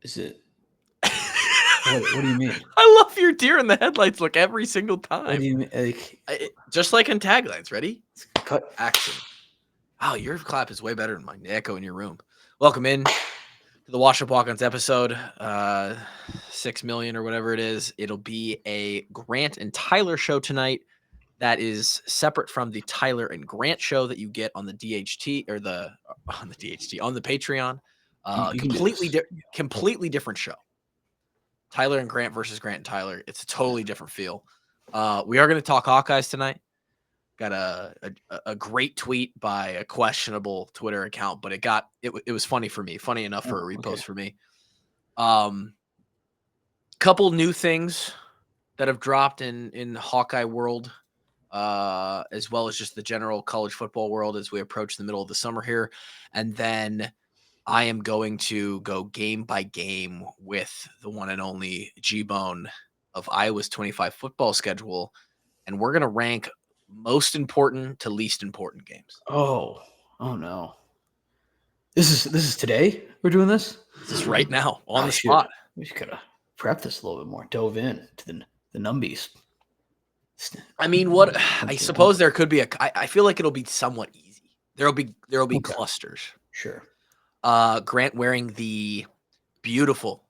Is it? What do you mean? I love your deer in the headlights look every single What time. do you mean? Like, Just like in taglines. Ready? cut. Action. Wow, your clap is way better than mine. The echo in your room. Welcome in to the Wash Up Walk-Ons episode 6 million or whatever it is. It'll be a Grant and Tyler show tonight. That is separate from the Tyler and Grant show that you get on the DHT or on the Patreon. Completely different show. Tyler and Grant versus Grant and Tyler. It's a totally different feel. We are going to talk Hawkeyes tonight. Got a great tweet by a questionable Twitter account, but it was funny for me. Funny enough for a repost for me. Couple new things that have dropped in Hawkeye world, as well as just the general college football world as we approach the middle of the summer here. And then I am going to go game by game with the one and only G-Bone of Iowa's 25 football schedule. And we're going to rank most important to least important games. Oh no. This is today we're doing this? This is right now on the spot. We should have prepped this a little bit more, dove in to the numbies. I mean, I suppose there could be I feel like it'll be somewhat easy. There'll be clusters. Sure. Grant wearing the beautiful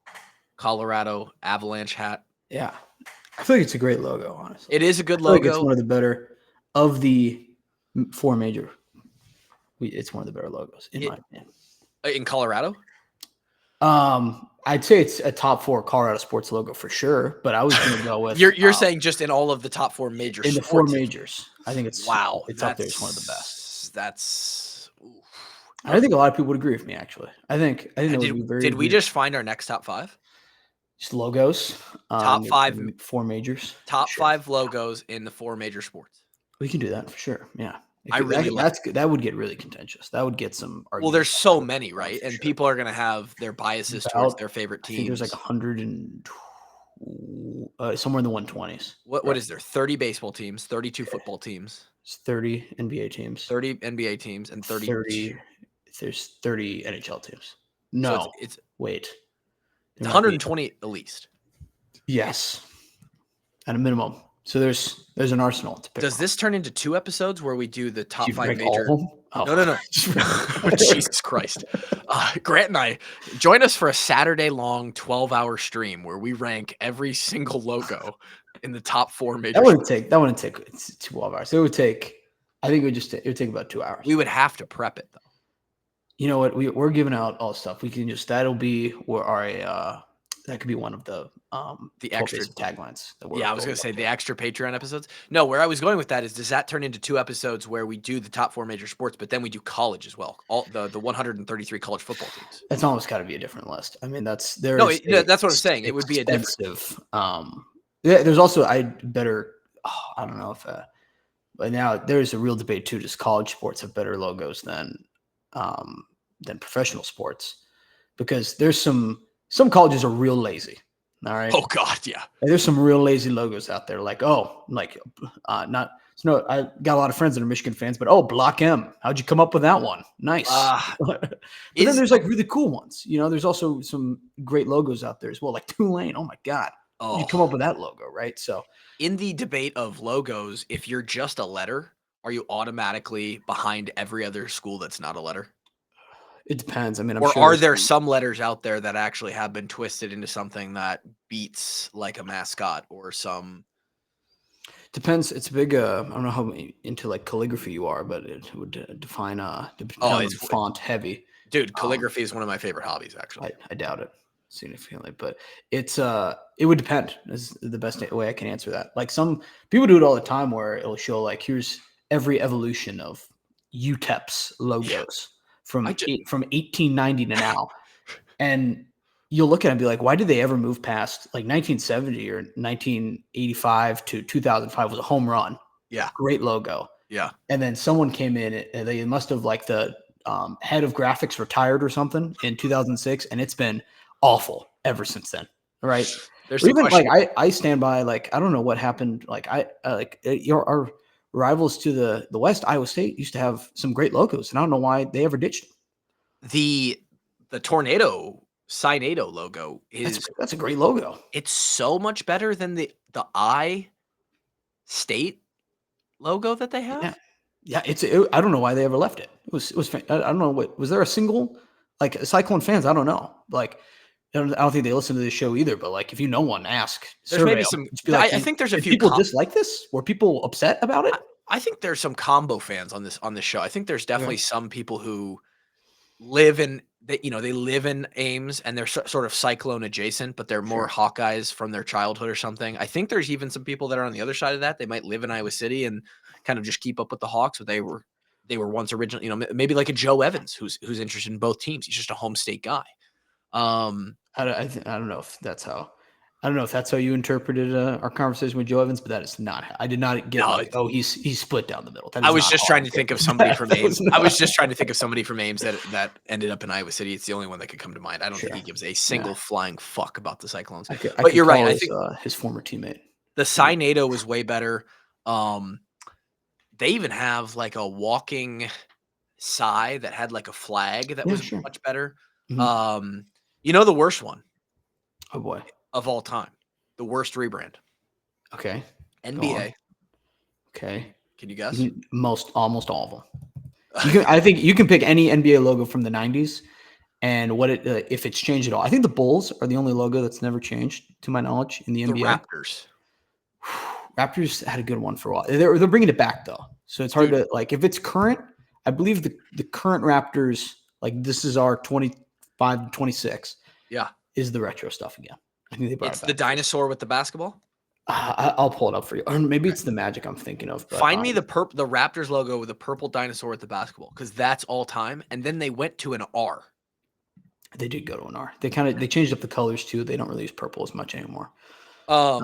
Colorado Avalanche hat. Yeah. I feel like it's a great logo, honestly. It is a good logo. It's one of the better of the four major. It's one of the better logos in my opinion. In Colorado? I'd say it's a top 4 Colorado sports logo for sure, but I was going to go with. You're saying just in all of the top 4 major in sports. The 4 majors. I think it's It's up there. It's one of the best. That's. I think a lot of people would agree with me. Actually, I think did we just find our next top 5? Just logos. Top 5 4 majors. Top 5 logos in the 4 major sports. We can do that for sure. Yeah. That would get really contentious. That would get some arguments. Well, there's so many, right? And people are going to have their biases towards their favorite teams. I think there's like 100 and somewhere in the 120s. What is there? 30 baseball teams, 32 football teams. It's 30 NBA teams. 30 NBA teams and 30. There's 30 NHL teams. No, so it's wait. It's 120 at least. Yes, at a minimum. So there's an arsenal to pick. Does this turn into 2 episodes where we do the top 5 major? Oh. No. Jesus Christ. Grant and I, join us for a Saturday-long 12-hour stream where we rank every single logo in the top 4 major. That wouldn't take 12 hours. It would take. I think it would take about 2 hours. We would have to prep it though. You know what? We're giving out all stuff. We can just that'll be where our that could be one of the extra taglines. I was going to say the extra Patreon episodes. No, where I was going with that is, does that turn into 2 episodes where we do the top 4 major sports, but then we do college as well? All the 133 college football teams. That's almost got to be a different list. I mean, that's that's what I'm saying. It would be a different. There's also I don't know if, but now there's a real debate too. Does college sports have better logos than professional sports? Because there's some colleges are real lazy. All right. Oh God, yeah. And there's some real lazy logos out there. I got a lot of friends that are Michigan fans, but Block M. How'd you come up with that one? Nice. But then there's really cool ones. You know, there's also some great logos out there as well, like Tulane. Oh my God. You come up with that logo, right? So in the debate of logos, if you're just a letter, are you automatically behind every other school that's not a letter? It depends. I mean, are there some letters out there that actually have been twisted into something that beats like a mascot or some? Depends. It's big. I don't know how into calligraphy you are, but it would define. It's font heavy. Dude, calligraphy is one of my favorite hobbies. Actually, I doubt it significantly, but it would depend. Is the best way I can answer that. Like some people do it all the time, where it'll show here's every evolution of UTEP's logos. Yeah. From 1890 to now, and you'll look at it and be like, why did they ever move past 1970 or 1985 to 2005 was a home run? Yeah, great logo. Yeah, and then someone came in and they must have the head of graphics retired or something in 2006, and it's been awful ever since then. Right? There's even I stand by I don't know what happened. Our rivals to the West, Iowa State, used to have some great logos, and I don't know why they ever ditched them. The tornado Cynado logo is That's a great logo. it's so much better than the I State logo that they have. Yeah. I don't know why they ever left it. It was. I don't know what was there a single like Cyclone fans. I don't know. Like I don't think they listen to this show either. But like if you know one, ask. There's Survey maybe them. some. Just be like, I think there's a did few people dislike this. Were people upset about it? I think there's some combo fans on this show. I think there's definitely some people who live in they live in Ames and they're sort of Cyclone adjacent, but they're more Hawkeyes from their childhood or something. I think there's even some people that are on the other side of that. They might live in Iowa City and kind of just keep up with the Hawks, but they were once originally, maybe like a Joe Evans who's interested in both teams. He's just a home state guy. I don't know if that's how. I don't know if that's how you interpreted our conversation with Joe Evans, but that is not. I did not get he's split down the middle. I was just trying to think of somebody from Ames. I was just trying to think of somebody from Ames that ended up in Iowa City. It's the only one that could come to mind. I don't think he gives a single flying fuck about the Cyclones. But you're right. I think his former teammate. The Cynado was way better. They even have like a walking Cy that had like a flag that was much better. Mm-hmm. The worst one. Oh boy. Of all time, the worst rebrand. Okay. NBA. Okay. Can you guess? Almost all of them. I think you can pick any NBA logo from the 90s and if it's changed at all. I think the Bulls are the only logo that's never changed, to my knowledge, in the NBA. Raptors. Raptors had a good one for a while. They're bringing it back though, so it's hard to like if it's current. I believe the current Raptors, like this is our 25 to 26. Yeah, is the retro stuff again. I think they brought it's the dinosaur with the basketball. I'll pull it up for you, or maybe it's the Magic I'm thinking of. But, Find me the Raptors logo with the purple dinosaur with the basketball, because that's all time. And then they went to an R. They did go to an R. They changed up the colors too. They don't really use purple as much anymore. I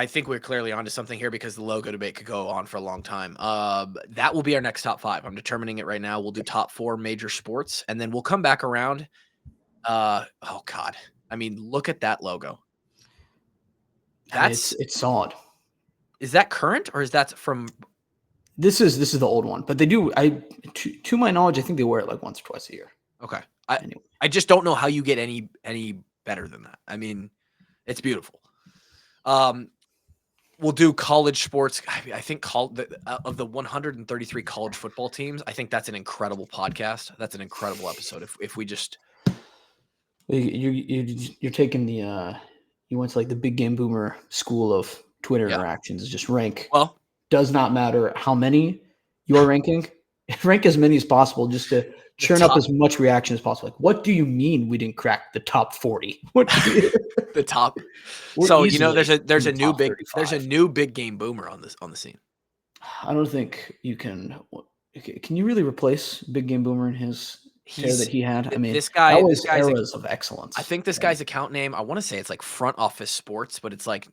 think we're clearly onto something here, because the logo debate could go on for a long time. That will be our next top 5. I'm determining it right now. We'll do top 4 major sports, and then we'll come back around. Oh God. I mean, look at that logo. It's solid. Is that current, or is that from? This is the old one, but they do. To my knowledge, I think they wear it like once or twice a year. Okay. I just don't know how you get any better than that. I mean, it's beautiful. We'll do college sports. I think of the 133 college football teams, I think that's an incredible podcast. That's an incredible episode. If we just you're taking the you went to like the Big Game Boomer school of Twitter interactions. Is just rank. Well, does not matter how many you are ranking. Rank as many as possible, just to churn up as much reaction as possible. Like, what do you mean we didn't crack the top 40? What the top? So there's a new big game boomer on the scene. I don't think you can. Can you really replace Big Game Boomer in his hair that he had? I mean, this guy's eras of excellence. I think this guy's account name, I want to say it's like Front Office Sports, but it's like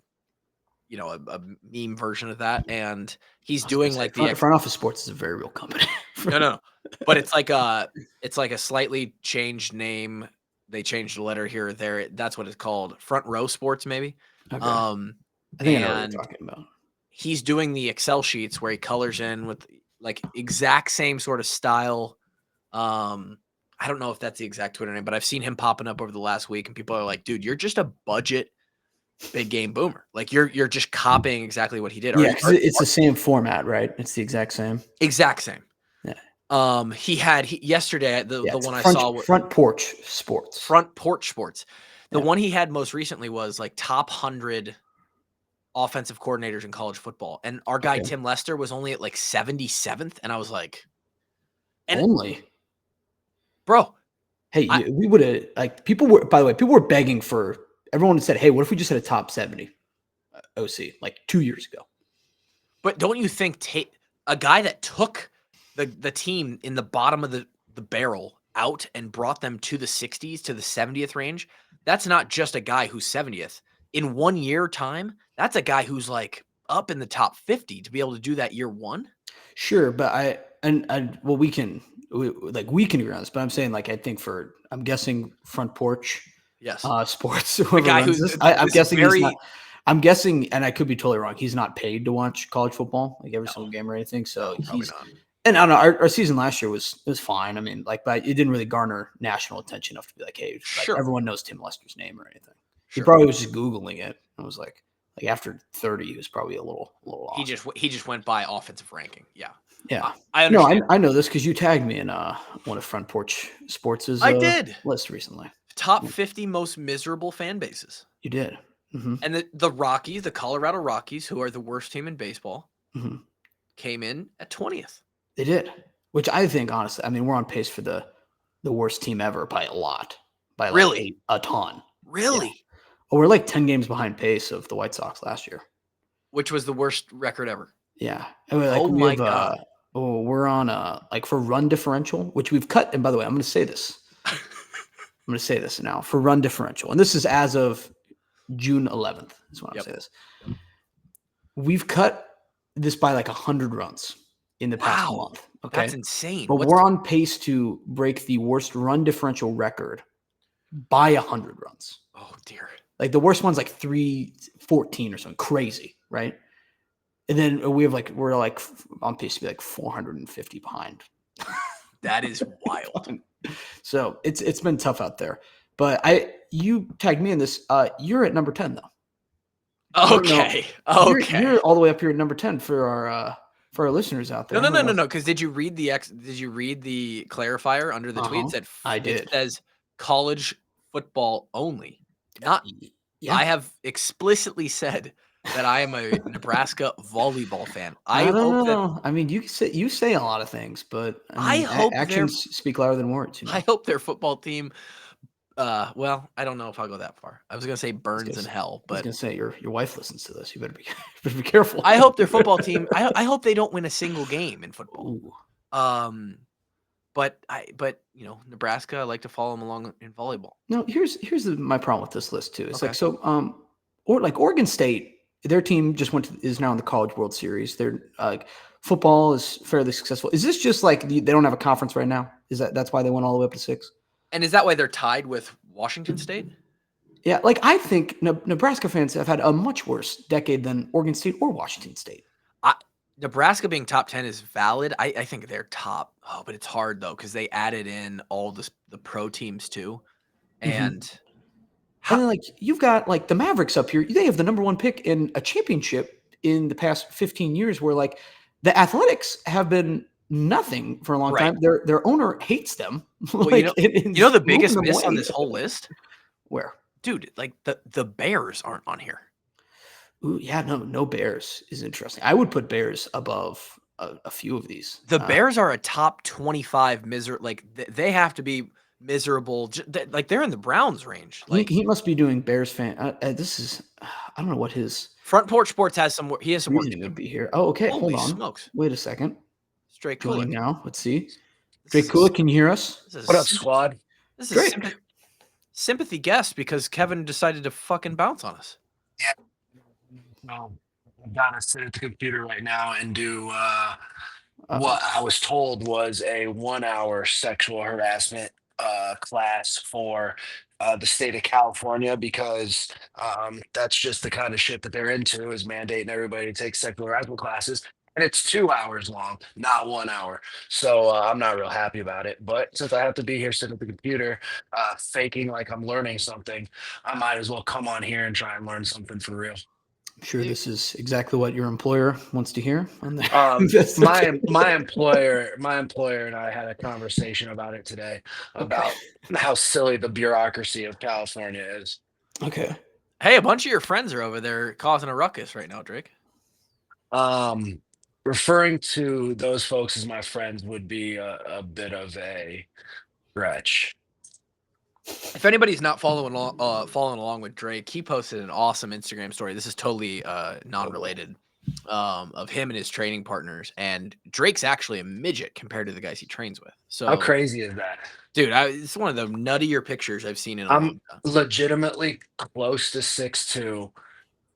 a meme version of that, and he's doing like Front Office Sports is a very real company. No, but it's like a slightly changed name. They changed the letter here or there. That's what it's called. Front Row Sports, maybe. Okay. I think I know what you're talking about. He's doing the Excel sheets where he colors in with like exact same sort of style. I don't know if that's the exact Twitter name, but I've seen him popping up over the last week, and people are like, "Dude, you're just a budget Big Game Boomer. Like you're just copying exactly what he did." Yeah, it's the same format, right? It's the exact same. Exact same. Yeah. He had yesterday the one I saw Front Porch Sports. Front Porch Sports. The one he had most recently was like top 100 offensive coordinators in college football, and our guy Tim Lester was only at like 77th, and I was like, bro. Hey, we would have like people were. By the way, people were begging for. Everyone said, "Hey, what if we just had a top 70 OC like 2 years ago?" But don't you think a guy that took the team in the bottom of the barrel out and brought them to the 60s to the 70th range? That's not just a guy who's 70th. In 1 year time, that's a guy who's like up in the top 50 to be able to do that year one. Sure, but we can agree on this, but I'm saying like I think I'm guessing Front Porch. Yes. Sports. The guy who's I'm guessing I'm guessing, and I could be totally wrong. He's not paid to watch college football, like every single game or anything. So And I don't know, our season last year was fine. I mean, like, but it didn't really garner national attention enough to be like, hey, like, Sure. everyone knows Tim Lester's name or anything. He Sure. probably was just Googling it. And was like after 30, he was probably a little off. He just went by offensive ranking. Yeah. Yeah. I understand. I know this because you tagged me in one of Front Porch Sports' I did. list recently. Top 50 most miserable fan bases. You did. Mm-hmm. And the Rockies, the Colorado Rockies, who are the worst team in baseball, came in at 20th. They did, which I think, honestly, I mean, we're on pace for the worst team ever by a lot. By like Really? a ton. Really? Yeah. Well, we're like 10 games behind pace of the White Sox last year. Which was the worst record ever. Yeah. And we're like, oh my God. We're on like for run differential, which we've cut. And by the way, I'm going to say this. I'm going to say this now for run differential. And this is as of June 11th is when I'm saying this. We've cut this by like 100 runs in the past month. Okay. That's insane. But we're on pace to break the worst run differential record by 100 runs. Oh, dear. Like the worst one's like 314 or something crazy, right? And then we're like on pace to be like 450 behind. That is wild. So it's been tough out there. But you tagged me in this. You're at number 10 though. Okay. You're all the way up here at number 10 for our listeners out there. No. Because did you read the clarifier under the tweet? It says college football only. Not. Yeah. I have explicitly said that I am a Nebraska volleyball fan. I don't know. I mean, you say a lot of things, but I hope actions speak louder than words. You know? I hope their football team. Well, I don't know if I'll go that far. I was gonna say burns in hell, but I was gonna say your wife listens to this. You better be careful. I hope their football team. I hope they don't win a single game in football. Ooh. But you know, Nebraska, I like to follow them along in volleyball. No, here's my problem with this list too. It's like so or like Oregon State, their team just is now in the College World Series. Their football is fairly successful. Is this just like they don't have a conference right now? That's why they went all the way up to 6? And is that why they're tied with Washington State? Yeah, like I think Nebraska fans have had a much worse decade than Oregon State or Washington State. Nebraska being top 10 is valid. I think they're top. Oh, but it's hard though because they added in all the pro teams too, and then like you've got like the Mavericks up here. They have the number 1 pick in a championship in the past 15 years, where like the Athletics have been nothing for a long time. Their owner hates them. Well, like, you know the biggest miss on this whole list? Where? Dude, like the Bears aren't on here. Ooh, yeah, no Bears is interesting. I would put Bears above a few of these. The Bears are a top 25 like they have to be miserable. Like they're in the Browns range. Like he must be doing Bears fan. This is I don't know what his Front Porch Sports has some. He has some reasoning would be here. Oh, okay. Holy hold on. Smokes. Wait a second. Straight Kulik now. Let's see. Straight Kulik, can you hear us? What up, squad? This is sympathy guest because Kevin decided to fucking bounce on us. Yeah. Well, I've got to sit at the computer right now and do what I was told was a 1-hour sexual harassment class for the state of California, because that's just the kind of shit that they're into, is mandating everybody to take sexual harassment classes. And it's 2 hours long, not 1 hour. So I'm not real happy about it. But since I have to be here sitting at the computer, faking like I'm learning something, I might as well come on here and try and learn something for real. I'm sure this is exactly what your employer wants to hear. My employer and I had a conversation about it today, about how silly the bureaucracy of California is. Okay. Hey, a bunch of your friends are over there causing a ruckus right now, Drake. Referring to those folks as my friends would be a bit of a stretch. If anybody's not following along with Drake, he posted an awesome Instagram story. This is totally non-related, of him and his training partners. And Drake's actually a midget compared to the guys he trains with. So how crazy is that, dude? It's one of the nuttier pictures I've seen in a long time. Legitimately close to 6'2",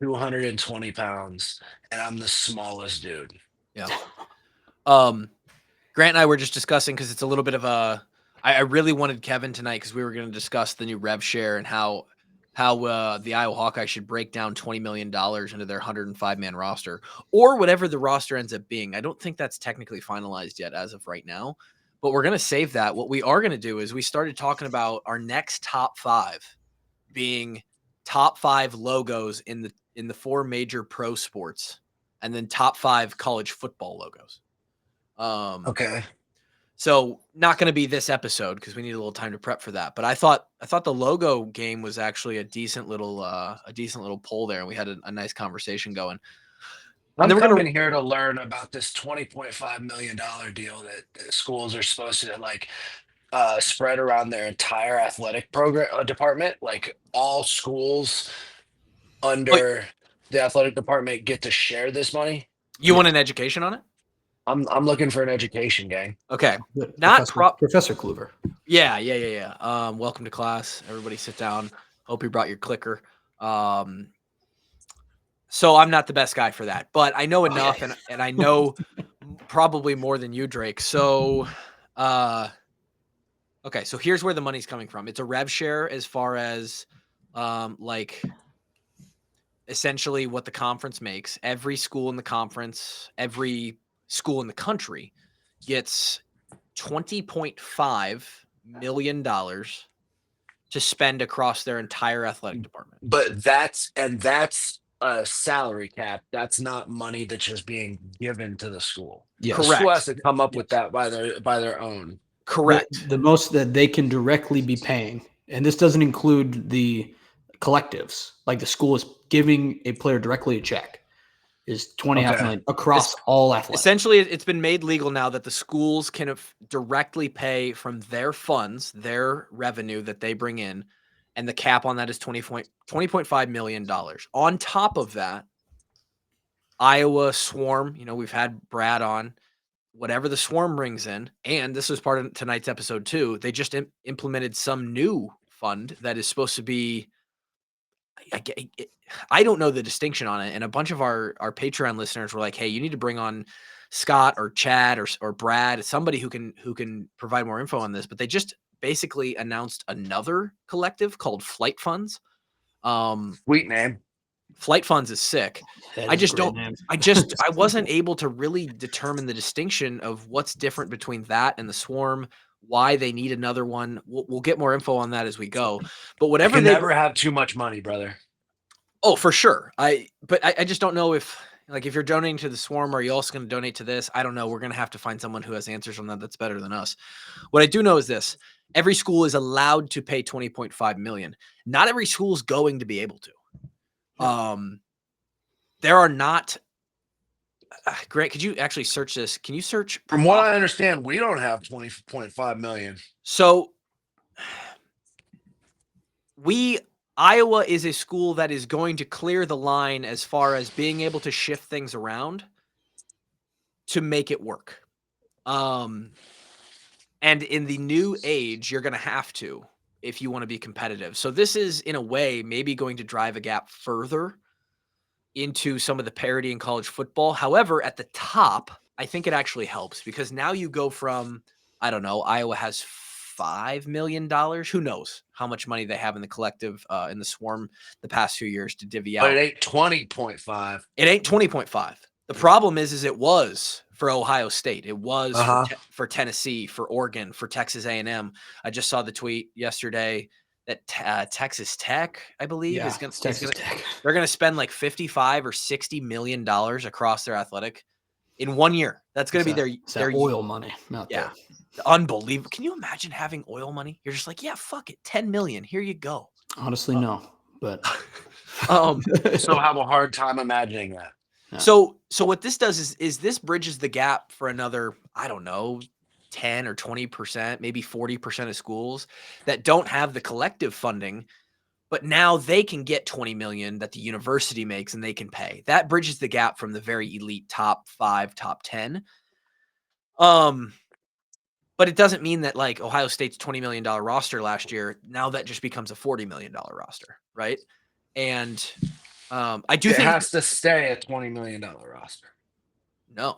220 pounds, and I'm the smallest dude. Yeah. Grant and I were just discussing, because it's a little bit of a. I really wanted Kevin tonight because we were going to discuss the new Rev Share and how how the Iowa Hawkeye should break down $20 million into their 105-man roster, or whatever the roster ends up being. I don't think that's technically finalized yet as of right now, but we're going to save that. What we are going to do is we started talking about our next top 5 being top 5 logos in the 4 major pro sports, and then top 5 college football logos. Okay. So not going to be this episode because we need a little time to prep for that. But I thought the logo game was actually a decent little poll there, and we had a nice conversation going. I'm coming here to learn about this $20.5 million deal that schools are supposed to like spread around their entire athletic program department. Like all schools under the athletic department get to share this money. You want an education on it? I'm looking for an education, gang. Okay. Professor Kluver. Yeah. Welcome to class. Everybody sit down. Hope you brought your clicker. So I'm not the best guy for that, but I know enough, and I know probably more than you, Drake. So, okay. So here's where the money's coming from. It's a rev share as far as, like, essentially what the conference makes. Every school in the conference, every school in the country gets $20.5 million to spend across their entire athletic department. But that's a salary cap. That's not money that's just being given to the school. Yes. The school has to come up with that by their own. Correct. The most that they can directly be paying, and this doesn't include the collectives, like the school is giving a player directly a check, is $20.5 million across all athletics. Essentially, it's been made legal now that the schools can directly pay from their funds, their revenue that they bring in, and the cap on that is $20.5 million. On top of that, Iowa Swarm, we've had Brad on, whatever the Swarm brings in, and this was part of tonight's episode too, they just implemented some new fund that is supposed to be, I don't know the distinction on it. And a bunch of our Patreon listeners were like, hey, you need to bring on Scott or Chad or Brad, somebody who can provide more info on this. But they just basically announced another collective called Flight Funds. Sweet name. Flight Funds is sick. I wasn't able to really determine the distinction of what's different between that and the Swarm, why they need another one. We'll get more info on that as we go. But whatever, they never have too much money, brother. Oh, for sure. I just don't know if you're donating to the Swarm, are you also going to donate to this? I don't know. We're going to have to find someone who has answers on that that's better than us. What I do know is this: every school is allowed to pay $20.5 million. Not every school is going to be able to. There are not. Grant, could you actually search this? Can you search? From what I understand, we don't have $20.5 million. So Iowa is a school that is going to clear the line as far as being able to shift things around to make it work. And in the new age, you're going to have to, if you want to be competitive. So this is, in a way, maybe going to drive a gap further into some of the parity in college football. However, at the top, I think it actually helps because now you go from, I don't know, Iowa has $5 million. Who knows how much money they have in the collective, in the Swarm the past few years to divvy out. But it ain't 20.5. It ain't 20.5. The problem is it was for Ohio State. It was for Tennessee, for Oregon, for Texas A&M. I just saw the tweet yesterday that Texas Tech, I believe, they're going to spend like $55 or $60 million across their athletic in 1 year. That's going to be their oil money. There. Unbelievable. Can you imagine having oil money? You're just like, yeah, fuck it. 10 million. Here you go. Honestly, no, but still have a hard time imagining that. Yeah. So what this does is this bridges the gap for another, I don't know, 10 or 20%, maybe 40% of schools that don't have the collective funding, but now they can get 20 million that the university makes and they can pay. That bridges the gap from the very elite top 5, top 10. But it doesn't mean that like Ohio State's $20 million roster last year, now that just becomes a $40 million roster, right? And I do think it has to stay a $20 million roster. No.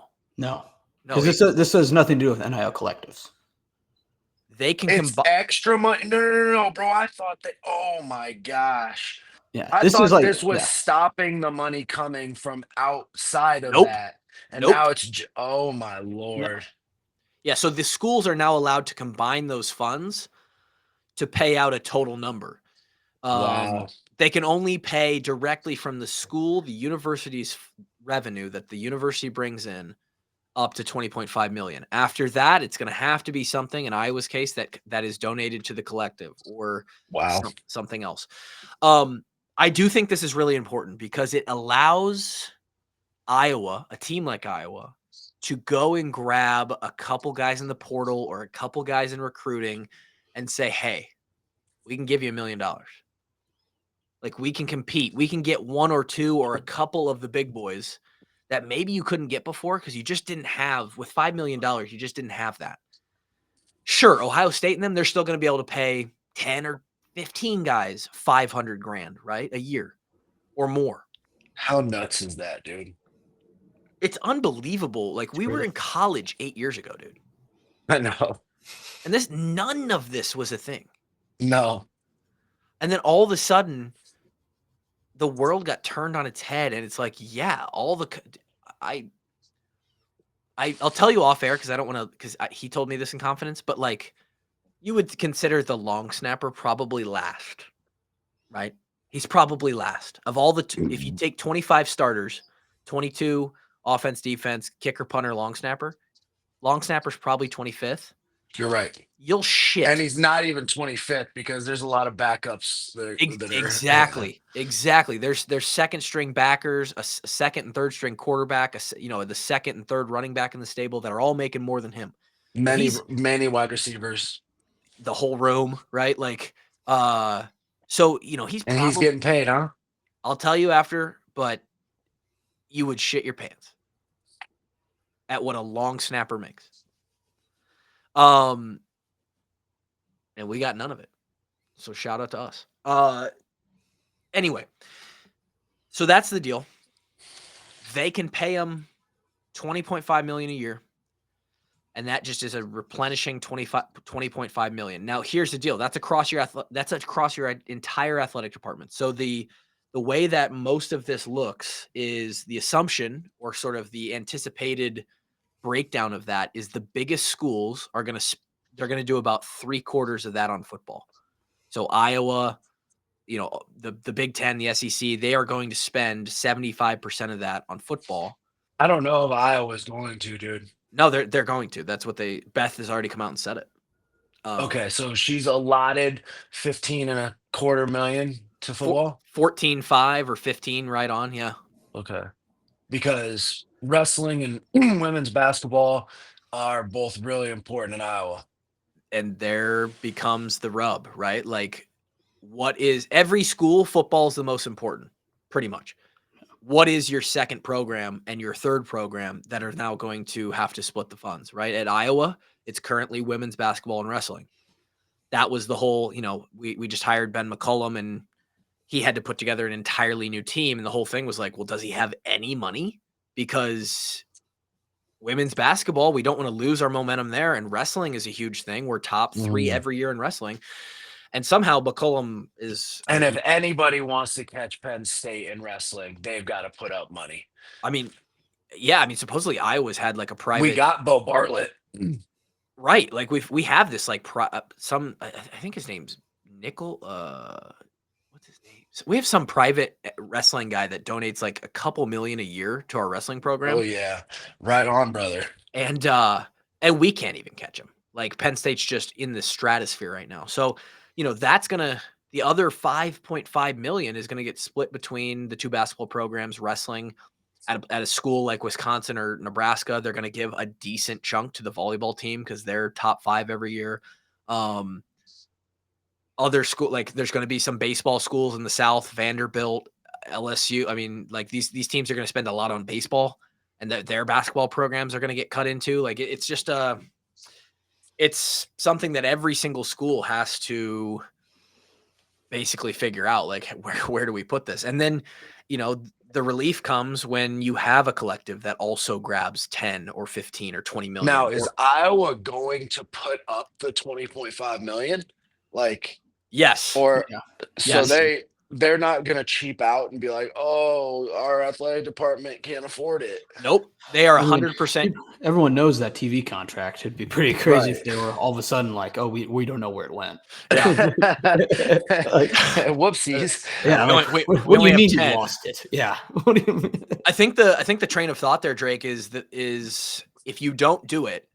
Because this has nothing to do with NIL collectives. they can It's combine. extra money. No, bro. I thought that. Oh my gosh. Yeah, I this is thought like this was stopping the money coming from outside of Nope. that. And Nope. now it's, oh my no. Lord. Yeah, so the schools are now allowed to combine those funds to pay out a total number. Wow. They can only pay directly from the school, the university's revenue that the university brings in, up to 20.5 million. After that, it's going to have to be something, in Iowa's case, that is donated to the collective or Wow. something else. I do think this is really important because it allows Iowa, a team like Iowa, to go and grab a couple guys in the portal or a couple guys in recruiting and say, hey, we can give you $1 million. Like, we can compete. We can get one or two or a couple of the big boys that maybe you couldn't get before because you just didn't have, with $5 million, you just didn't have that. Sure, Ohio State and them, they're still going to be able to pay 10 or 15 guys 500 grand, right? A year or more. How nuts is that, dude? It's unbelievable. Like, we were in college 8 years ago, dude. I know. And none of this was a thing. No. And then all of a sudden, the world got turned on its head, and it's like, yeah, I'll tell you off air because I don't want to, because he told me this in confidence, but like, you would consider the long snapper probably last, right? He's probably last of all if you take 25 starters, 22 offense, defense, kicker, punter, long snapper's probably 25th. You're right. You'll shit. And he's not even 25th because there's a lot of backups that are Exactly. There's second string backers, a second and third string quarterback, the second and third running back in the stable that are all making more than him. many wide receivers. The whole room, right? Like, so he's And he's getting paid, huh? I'll tell you after, but you would shit your pants at what a long snapper makes. And we got none of it. So shout out to us. Anyway, so that's the deal. They can pay him $20.5 million a year, and that just is a replenishing $20.5 million. Now, here's the deal: that's across your entire athletic department. So the way that most of this looks is the assumption, or sort of the anticipated breakdown of that, is the biggest schools are going to do about 3/4 of that on football. So Iowa, the Big Ten, the SEC, they are going to spend 75% of that on football. I don't know if Iowa's going to, dude. No, they're going to. That's what Beth has already come out and said it. Okay, so she's allotted 15.25 million to football. 14.5 or 15, right on, yeah. Okay, because wrestling and women's basketball are both really important in Iowa. And there becomes the rub, right? Like, what is every school? Football is the most important, pretty much. What is your second program and your third program that are now going to have to split the funds, right? At Iowa, it's currently women's basketball and wrestling. That was the whole, we just hired Ben McCullum, and he had to put together an entirely new team. And the whole thing was like, well, does he have any money? Because women's basketball, we don't want to lose our momentum there. And wrestling is a huge thing. We're top 3 every year in wrestling. And somehow McCullum is. And if anybody wants to catch Penn State in wrestling, they've got to put up money. I mean, yeah. I mean, supposedly Iowa's had like a private. We got Bo Bartlett. Right. Like we have this like I think his name's Nickel. What's his name? So we have some private wrestling guy that donates like a couple million a year to our wrestling program. Oh yeah. Right on, brother. And we can't even catch him. Like, Penn State's just in the stratosphere right now. So, that's the other 5.5 million is going to get split between the two basketball programs. Wrestling at a school like Wisconsin or Nebraska, they're going to give a decent chunk to the volleyball team because they're top 5 every year. Other school, like, there's going to be some baseball schools in the South, Vanderbilt, LSU. I mean, like, these teams are going to spend a lot on baseball, and their basketball programs are going to get cut into. Like, it's just it's something that every single school has to basically figure out like where do we put this? And then, the relief comes when you have a collective that also grabs 10 or 15 or 20 million. Now, is Iowa going to put up the 20.5 million? Like, Yes. or Yeah. so Yes. they're not going to cheap out and be like, oh, our athletic department can't afford it. Nope. They are I mean, 100%. everyone knows that TV contract. It'd be pretty crazy if they were all of a sudden like, oh, we don't know where it went. Yeah. Like, Whoopsies. yeah. We Like, only- what we do only you have mean you 10. lost it? Yeah. What do you mean? I think the train of thought there, Drake, is if you don't do it,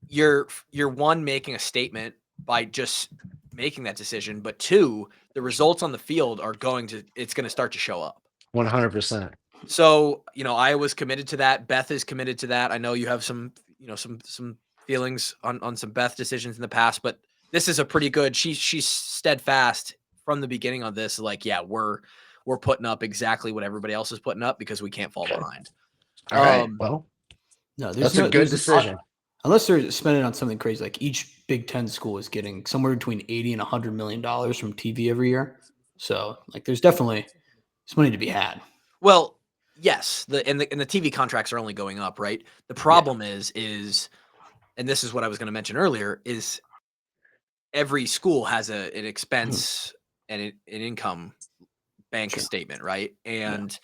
you're one, making a statement by just making that decision, but two, the results on the field it's going to start to show up. 100%. So, Iowa's committed to that. Beth is committed to that. I know you have some feelings on some Beth decisions in the past, but this is a pretty good. She's steadfast from the beginning on this. Like, yeah, we're putting up exactly what everybody else is putting up because we can't fall behind. All right. Well, No, that's a good decision. Unless they're spending on something crazy, like each Big Ten school is getting somewhere between $80 and $100 million from TV every year. So, like, there's definitely some money to be had. Well, yes, the TV contracts are only going up, right? The problem is, and this is what I was going to mention earlier, is every school has an expense and an income bank statement, right? And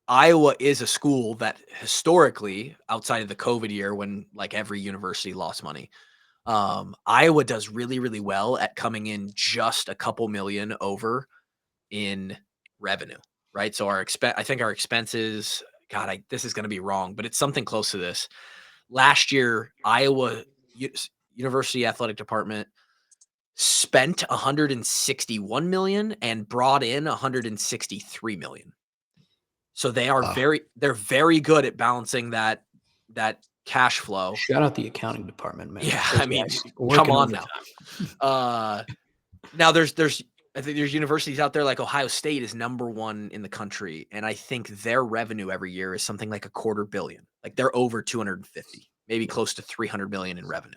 Iowa is a school that historically, outside of the COVID year when like every university lost money, Iowa does really, really well at coming in just a couple million over in revenue, right? So I think our expenses, God, this is going to be wrong, but it's something close to this. Last year, Iowa University Athletic Department spent 161 million and brought in 163 million. So they're very good at balancing that cash flow. Shout out the accounting department, man. Yeah, Those I mean, guys come working on now. overtime. Now I think there's universities out there like Ohio State is number one in the country, and I think their revenue every year is something like $250 million. Like they're over 250, maybe close to 300 million in revenue.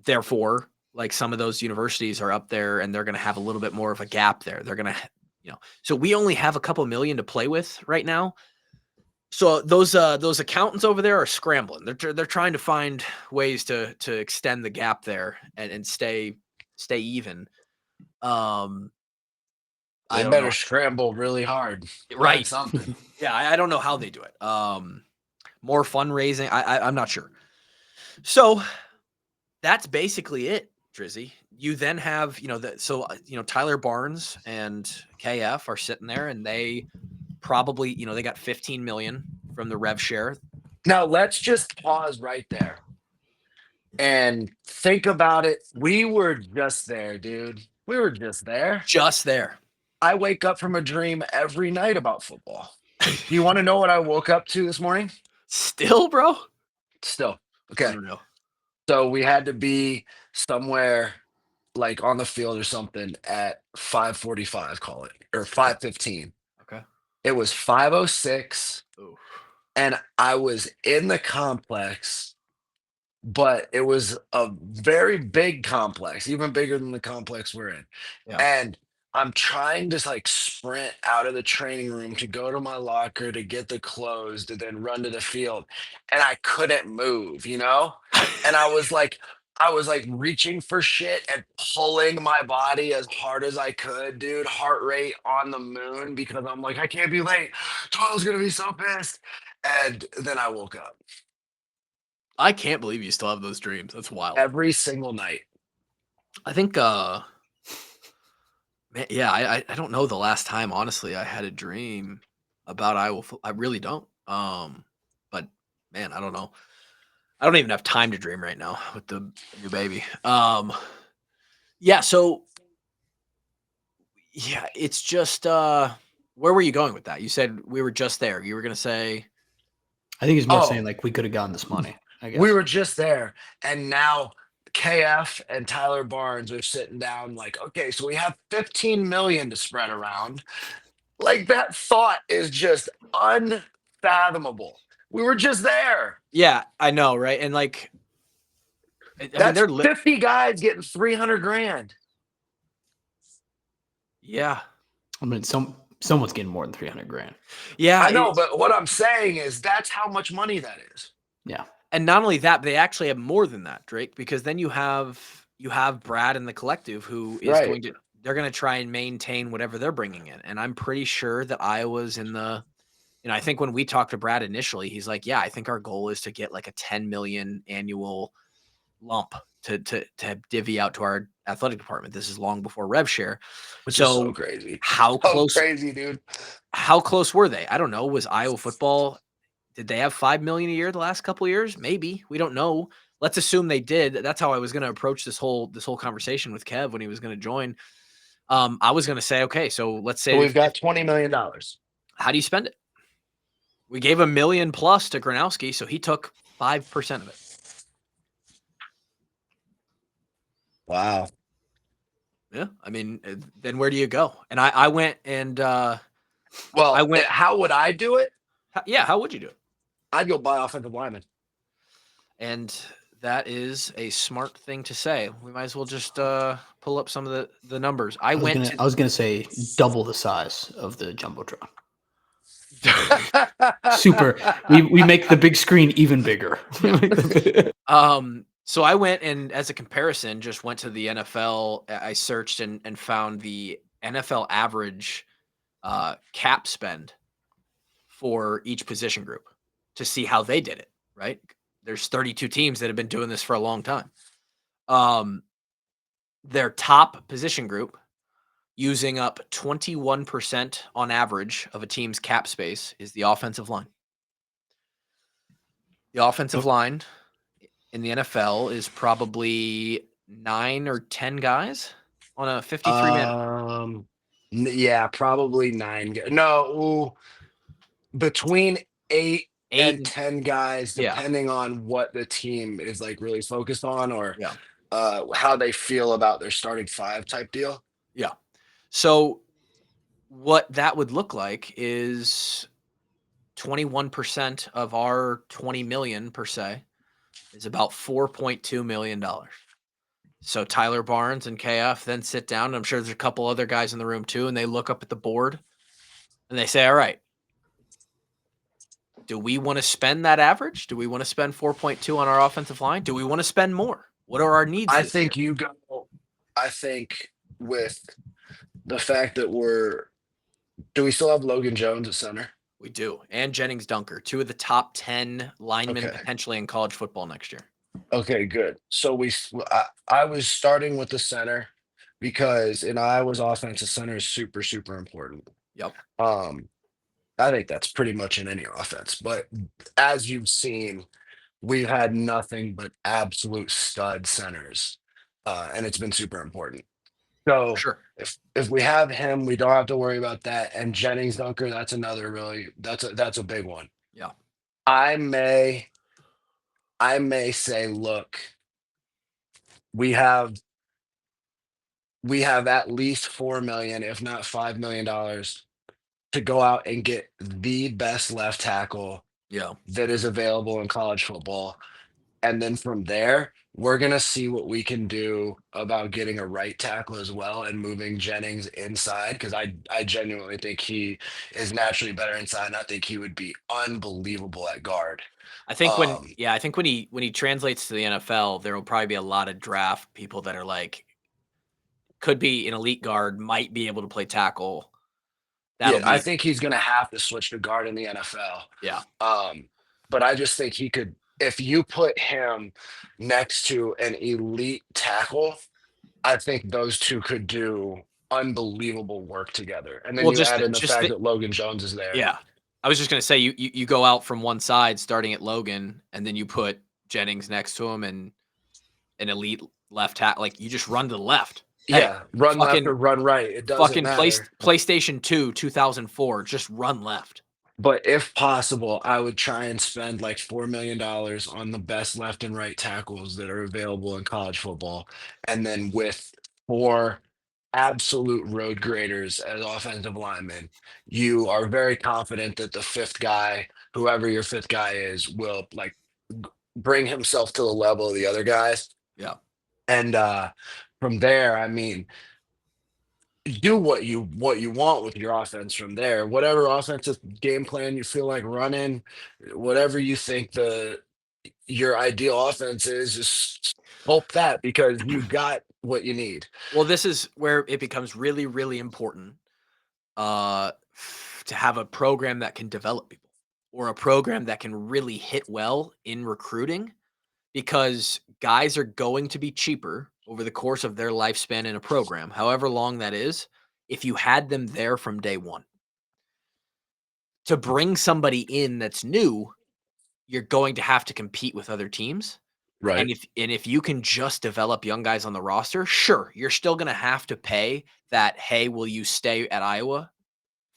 Therefore, like some of those universities are up there, and they're going to have a little bit more of a gap there. They're going to, so we only have a couple million to play with right now. So those accountants over there are scrambling. They're trying to find ways to extend the gap there and stay even. They I better scramble really hard. Right. Something. Yeah, I don't know how they do it. More fundraising. I'm not sure. So that's basically it, Drizzy. You then have, Tyler Barnes and KF are sitting there, and they probably, they got 15 million from the Rev Share. Now let's just pause right there and think about it. We were just there, dude. We were just there. Just there. I wake up from a dream every night about football. Do you want to know what I woke up to this morning? Still, bro? Still. Okay. Unreal. So we had to be somewhere like on the field or something at 5:45, call it, or 5:15. Okay. It was 5:06, Ooh. and I was in the complex, but it was a very big complex, even bigger than the complex we're in. Yeah. And I'm trying to like sprint out of the training room to go to my locker to get the clothes to then run to the field. And I couldn't move, And I was like reaching for shit and pulling my body as hard as I could, dude. Heart rate on the moon because I'm like, I can't be late. Toil's gonna be so pissed. And then I woke up. I can't believe you still have those dreams. That's wild. Every single night. I think man, yeah, I don't know the last time, honestly, I had a dream about Iowa. I really don't. But man, I don't know. I don't even have time to dream right now with the new baby. Yeah, so yeah, it's just where were you going with that? You said we were just there. You were gonna say I think it's more saying like we could have gotten this money. I guess we were just there, and now KF and Tyler Barnes are sitting down like, okay, so we have 15 million to spread around. Like that thought is just unfathomable. We were just there. Yeah, I know, right? And like, That's 50 guys getting 300 grand. Yeah. I mean, someone's getting more than 300 grand. Yeah. I know, but what I'm saying is that's how much money that is. Yeah. And not only that, but they actually have more than that, Drake, because then you have Brad and the collective who is Right. they're going to try and maintain whatever they're bringing in. And I'm pretty sure that Iowa's in the, I think when we talked to Brad initially, he's like, yeah, I think our goal is to get like a 10 million annual lump to divvy out to our athletic department. This is long before Rev Share. Which is so crazy. How close? Crazy, dude. How close were they? I don't know. Was Iowa football? Did they have 5 million a year the last couple of years? Maybe. We don't know. Let's assume they did. That's how I was going to approach this whole conversation with Kev when he was going to join. I was going to say, okay, so let's say we've got $20 million. How do you spend it? We gave $1 million plus to Gronowski, so he took 5% of it. Wow. Yeah, I mean, then where do you go? And I went and how would I do it? How would you do it? I'd go buy offensive linemen. And that is a smart thing to say. We might as well just pull up some of the numbers. I was gonna say double the size of the jumbotron. Super. We make the big screen even bigger. So I went and as a comparison, just went to the NFL. I searched and found the NFL average cap spend for each position group to see how they did it. Right. There's 32 teams that have been doing this for a long time. Their top position group using up 21% on average of a team's cap space is the offensive line. The offensive line in the NFL is probably 9 or 10 guys on a 53-man. Yeah, probably 9. No, between 8 and 10 guys, depending on what the team is like really focused on or how they feel about their starting 5 type deal. Yeah. So what that would look like is 21% of our 20 million per se is about $4.2 million. So Tyler Barnes and KF then sit down, and I'm sure there's a couple other guys in the room too, and they look up at the board and they say, all right, do we want to spend that average? Do we want to spend 4.2 on our offensive line? Do we want to spend more? What are our needs? I think with the fact that do we still have Logan Jones at center? We do. And Jennings Dunker, 2 of the top 10 linemen potentially in college football next year. Okay, good. So I was starting with the center because in Iowa's offense, the center is super, super important. Yep. I think that's pretty much in any offense. But as you've seen, we've had nothing but absolute stud centers, and it's been super important. So sure. If we have him, we don't have to worry about that. And Jennings Dunker, that's another that's a big one. Yeah. I may say, look, we have at least $4 million, if not $5 million, to go out and get the best left tackle that is available in college football. And then from there, we're going to see what we can do about getting a right tackle as well and moving Jennings inside because I genuinely think he is naturally better inside, and I think he would be unbelievable at guard. I think when he translates to the NFL, there will probably be a lot of draft people that are like, could be an elite guard, might be able to play tackle. I think he's going to have to switch to guard in the NFL. Yeah. But I just think he could, if you put him next to an elite tackle, I think those two could do unbelievable work together. And then you add in the fact that Logan Jones is there. Yeah. I was just going to say, you go out from one side starting at Logan, and then you put Jennings next to him and an elite left tackle. Like, you just run to the left. Yeah, run left or run right. It doesn't matter. PlayStation 2, 2004, just run left. But if possible, I would try and spend like $4 million on the best left and right tackles that are available in college football. And then with 4 absolute road graders as offensive linemen, you are very confident that the 5th guy, whoever your 5th guy is, will like bring himself to the level of the other guys. Yeah. And from there, I mean, do what you want with your offense from there. Whatever offensive game plan you feel like running, whatever you think your ideal offense is, just hope that because you got what you need. Well, this is where it becomes really, really important to have a program that can develop people or a program that can really hit well in recruiting, because guys are going to be cheaper over the course of their lifespan in a program, however long that is, if you had them there from day one. To bring somebody in that's new, you're going to have to compete with other teams. Right. And if you can just develop young guys on the roster, sure, you're still going to have to pay that, hey, will you stay at Iowa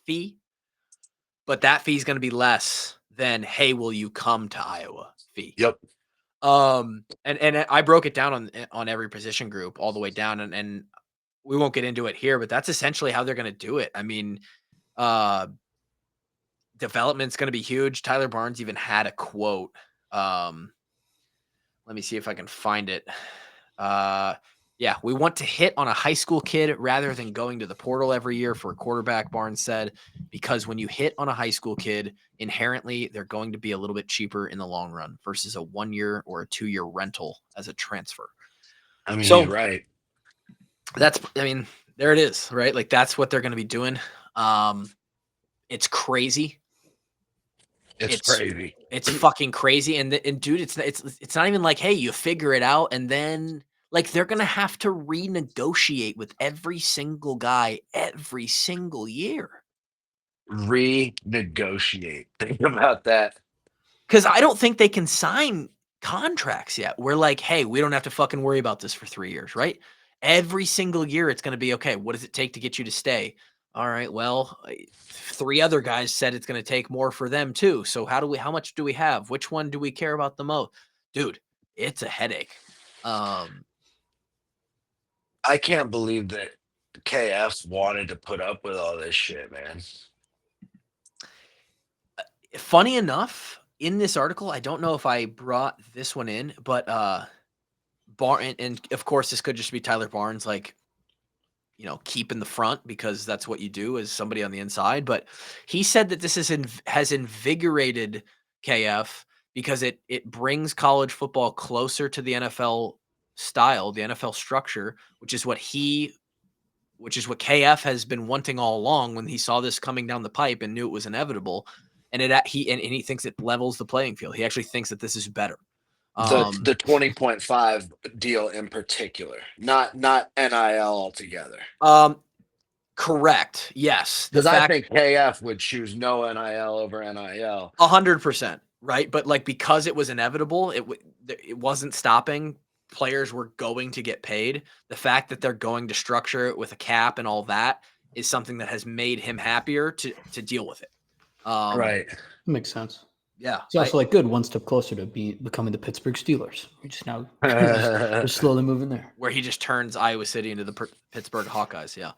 fee? But that fee is going to be less than, hey, will you come to Iowa fee? Yep. And I broke it down on every position group all the way down, and we won't get into it here, but that's essentially how they're going to do it. I mean, development's going to be huge. Tyler Barnes even had a quote. Let me see if I can find it. Yeah, we want to hit on a high school kid rather than going to the portal every year for a quarterback, Barnes said, because when you hit on a high school kid, inherently they're going to be a little bit cheaper in the long run versus a 1 year or a 2 year rental as a transfer. I mean, he's So right. There it is, right? Like that's what they're going to be doing. It's crazy. It's crazy. It's fucking crazy. And dude, it's not even like, hey, you figure it out and then like they're gonna have to renegotiate with every single guy every single year. Renegotiate. Think about that. Because I don't think they can sign contracts yet. We're like, hey, we don't have to fucking worry about this for 3 years, right? Every single year, it's going to be okay. What does it take to get you to stay? All right. Well, 3 other guys said it's going to take more for them too. So how much do we have? Which one do we care about the most? Dude, it's a headache. I can't believe that KF wanted to put up with all this shit, man. Funny enough, in this article, I don't know if I brought this one in, but and of course, this could just be Tyler Barnes, like, keep in the front because that's what you do as somebody on the inside. But he said that this has invigorated KF because it brings college football closer to the NFL style, the NFL structure, which is what KF has been wanting all along when he saw this coming down the pipe and knew it was inevitable. And he thinks it levels the playing field. He actually thinks that this is better. The 20.5 deal in particular, not NIL altogether. Correct. Yes. Because I think KF would choose no NIL over NIL. 100%. Right. But like, because it was inevitable, it wasn't stopping. Players were going to get paid. The fact that they're going to structure it with a cap and all that is something that has made him happier to deal with it. Right. Makes sense. Yeah. It's also like good, one step closer to becoming the Pittsburgh Steelers. We're just now we're slowly moving there. Where he just turns Iowa City into the Pittsburgh Hawkeyes. Yeah.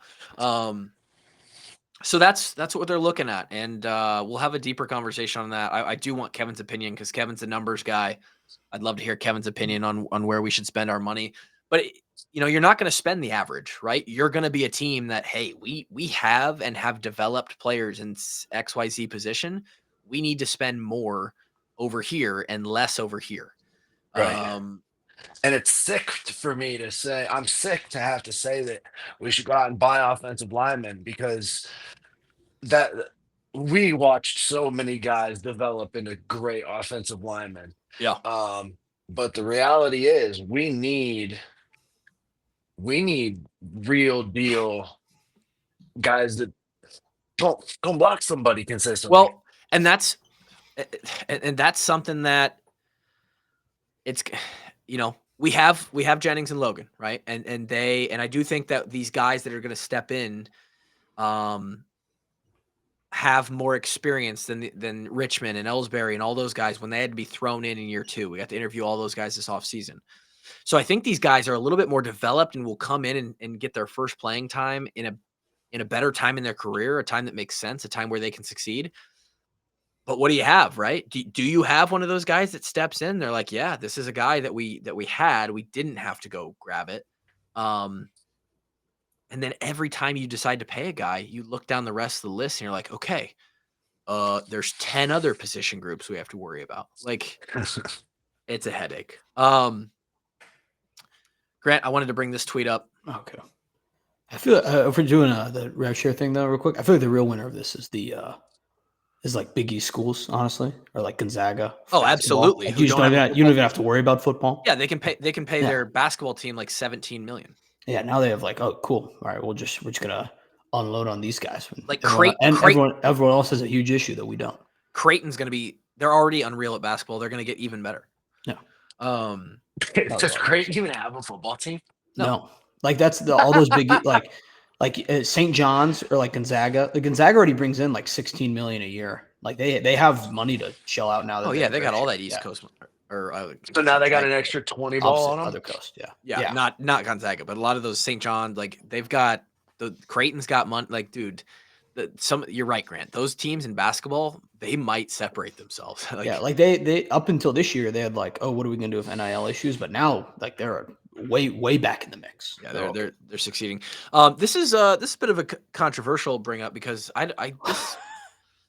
So that's what they're looking at. And we'll have a deeper conversation on that. I do want Kevin's opinion because Kevin's a numbers guy. I'd love to hear Kevin's opinion on where we should spend our money. But you're not going to spend the average, right? You're going to be a team that, hey, we have and have developed players in XYZ position. We need to spend more over here and less over here. Right. And it's sick for me to say, I'm sick to have to say that we should go out and buy offensive linemen because that we watched so many guys develop into great offensive linemen. Yeah. But the reality is we need real deal guys that don't block somebody consistently. Well, and that's something that it's, we have Jennings and Logan, right? And I do think that these guys that are going to step in, have more experience than Richmond and Ellsbury and all those guys when they had to be thrown in year 2. We got to interview all those guys this offseason. So I think these guys are a little bit more developed and will come in and get their first playing time in a better time in their career, a time that makes sense, a time where they can succeed. But what do you have, right? Do you have one of those guys that steps in? They're like, yeah, this is a guy that we had. We didn't have to go grab it. And then every time you decide to pay a guy, you look down the rest of the list and you're like, okay, there's 10 other position groups we have to worry about. Like, it's a headache. Grant, I wanted to bring this tweet up. Okay. I feel if we're doing the Rev Share thing though, real quick, I feel like the real winner of this is like Big East schools, honestly, or like Gonzaga. Oh, basketball. absolutely. Like, Who you don't even have to worry about football. Yeah, they can pay Yeah. their basketball team like $17 million. Yeah, now they have like, oh, cool. All right, we're just gonna unload on these guys. Like everyone else has a huge issue that we don't. Creighton's gonna be. They're already unreal at basketball. They're gonna get even better. Yeah. Does Creighton even have a football team? No. Like that's all those big like St. John's or like Gonzaga. The Gonzaga already brings in like $16 million a year. Like they have money to shell out now. Oh yeah, they got all that East Coast. Or so now they got an extra 20 ball on them. Other coast, yeah. Not Gonzaga, but a lot of those St. John, like they've got the Creighton's got money. Like, dude, you're right, Grant. Those teams in basketball, they might separate themselves. Like they up until this year, they had like, oh, what are we gonna do with NIL issues? But now, like they're way back in the mix. Yeah, they're succeeding. This is a bit of a controversial bring up because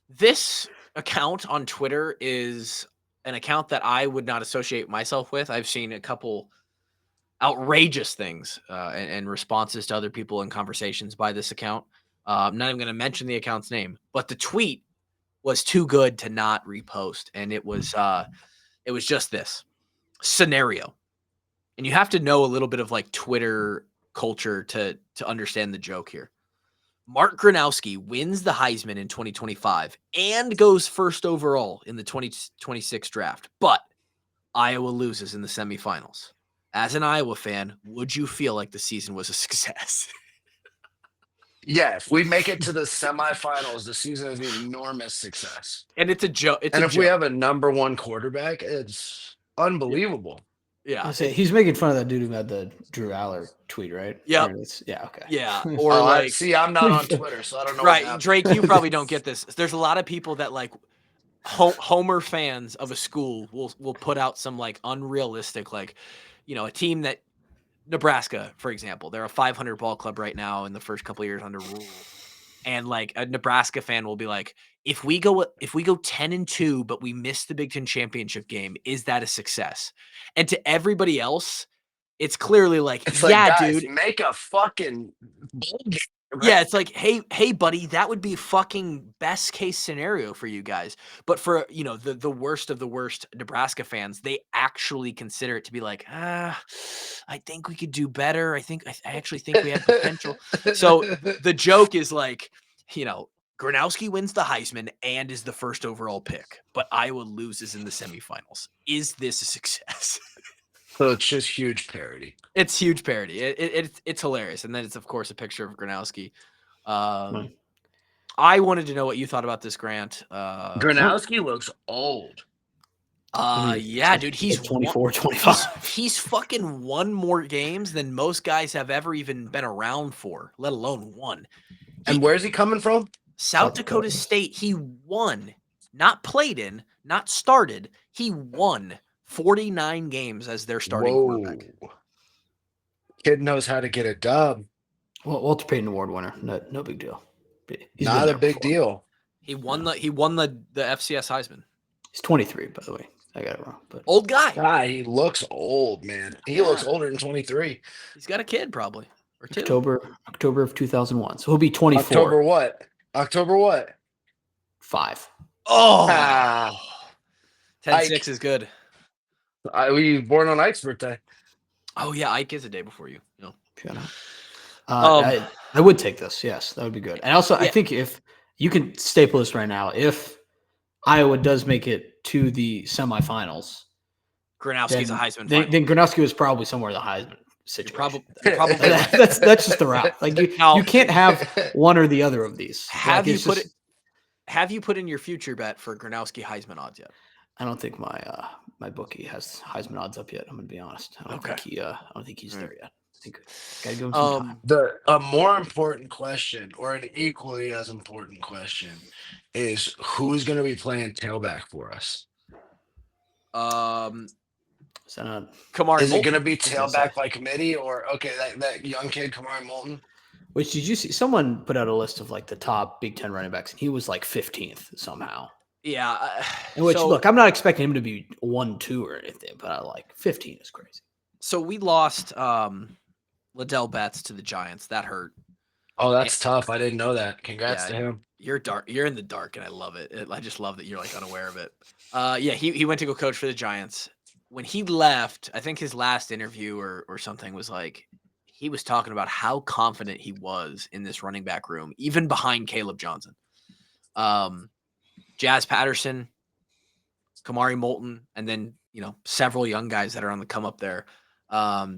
this account on Twitter is an account that I would not associate myself with. I've seen a couple outrageous things and responses to other people in conversations by this account. I'm not even going to mention the account's name, but the tweet was too good to not repost, and it was just this scenario. And you have to know a little bit of like Twitter culture to understand the joke here. Mark Gronowski wins the Heisman in 2025 and goes first overall in the 2026 draft, but Iowa loses in the semifinals. As an Iowa fan, would you feel like the season was a success? Yeah, if we make it to the semifinals, the season is an enormous success. And it's a joke. And if we have a number one quarterback, it's unbelievable. Yeah. He's making fun of that dude who had the Drew Aller tweet, right? Yep. Yeah. Okay. Yeah. Or see, I'm not on Twitter, so I don't know. Right, Drake, you probably don't get this. There's a lot of people that like Homer fans of a school will put out some like unrealistic, like, a team that Nebraska, for example, they're a 500 ball club right now in the first couple of years under Rule. And like a Nebraska fan will be like, if we go 10-2, but we miss the Big Ten championship game, is that a success? And to everybody else, it's clearly like, it's yeah, like, guys, dude, make a fucking bowl game. Right? Yeah, it's like, hey, buddy, that would be fucking best case scenario for you guys. But for the worst of the worst Nebraska fans, they actually consider it to be like, I think we could do better. I actually think we have potential. So the joke is like, Gronowski wins the Heisman and is the first overall pick, but Iowa loses in the semifinals. Is this a success? So it's just huge parody. It's huge parody. It's hilarious. And then it's, of course, a picture of Gronowski. I wanted to know what you thought about this, Grant. Gronowski looks old. Yeah, dude. He's 24, 25. He's fucking won more games than most guys have ever even been around for, let alone won. And where's he coming from? South Dakota State. He won. Not played in, not started. He won 49 games as their starting quarterback. Kid knows how to get a dub. Well, Walter Payton Award winner. No big deal. He's not a big deal. He won the FCS Heisman. He's 23, by the way. I got it wrong. But old guy. He looks old, man. He looks older than 23. He's got a kid probably. Or two. October of 2001. So he'll be 24. October what? 5. Oh. 10-6 is good. We were born on Ike's birthday. Oh yeah, Ike is a day before you. I would take this. Yes, that would be good. And also, I think if you can staple this right now, if Iowa does make it to the semifinals, Gronowski's a Heisman. Then Gronowski was probably somewhere in the Heisman situation. You're probably that's just the route. Like you can't have one or the other of these. Have you put in your future bet for Gronowski Heisman odds yet? I don't think my bookie has Heisman odds up yet. I'm gonna be honest. I don't think he's there yet. I think gotta give him some time. A more important question, or an equally as important question, is who's going to be playing tailback for us? Is that Kamari? Is it going to be tailback by committee, or that young kid Kamari Moulton? Which did you see? Someone put out a list of like the top Big Ten running backs, and he was like 15th somehow. Yeah. In which, look, I'm not expecting him to be 1-2 or anything, but I like 15 is crazy. So we lost Liddell Betts to the Giants. That hurt. Oh, that's tough. I didn't know that. Congrats to him. You're dark. You're in the dark, and I love it. I just love that you're like unaware of it. Yeah, he went to go coach for the Giants. When he left, I think his last interview or something was like he was talking about how confident he was in this running back room, even behind Caleb Johnson, Jazz Patterson, Kamari Moulton, and then several young guys that are on the come up there.